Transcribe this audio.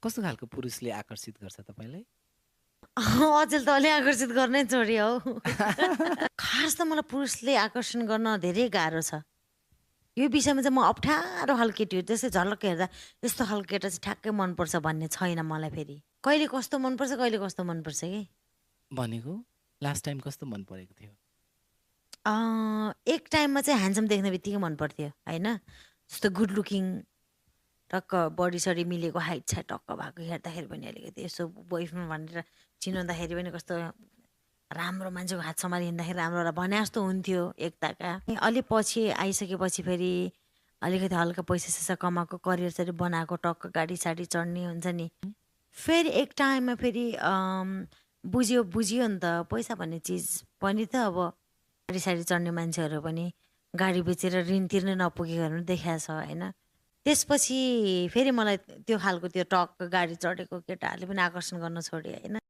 कस्तो खालको पुरुषले आकर्षित गर्छ तपाईँलाई? अचेल त अलि आकर्षित गर्नै छोड्यो हौ। खास त मलाई पुरुषले आकर्षण गर्न धेरै गाह्रो छ। यो विषयमा चाहिँ म अप्ठ्यारो खालको केटी हो। त्यसै झलक्क हेर्दा यस्तो खालको केटा चाहिँ ठ्याक्कै मनपर्छ भन्ने छैन मलाई फेरि। कहिले कस्तो मनपर्छ, कहिले कस्तो मनपर्छ कि। भनेको लास्ट टाइम कस्तो मन परेको थियो? एक टाइममा चाहिँ ह्यान्डसम देख्ने बित्तिकै मन पर्थ्यो होइन। जस्तो गुड लुकिङ, टक्क बडी-सडी मिलेको, हाइट साइट टक्क भएको हेर्दाखेरि पनि अलिकति यसो बोयफ्रेन्ड भनेर चिनाउँदाखेरि पनि कस्तो राम्रो मान्छेको हात समारी हिँड्दाखेरि राम्रो होला भने जस्तो हुन्थ्यो एकताका। अलि पछि आइसकेपछि फेरि अलिकति हल्का पैसा-सैसा कमाएको, करियर-सरियर बनाएको, टक्क गाडी-साडी चढ्ने हुन्छ नि। फेरि एक टाइममा फेरि बुझ्यो नि त पैसा भन्ने चिज पनि त अब गाडी-साडी चढ्ने मान्छेहरू पनि गाडी बेचेर ऋण तिर्नै नपुगेकोहरू पनि देखाएको छ होइन। त्यसपछि फेरि मलाई त्यो खालको त्यो टक्क गाडी चढेको केटाहरूले पनि आकर्षण गर्न छोड्यो होइन।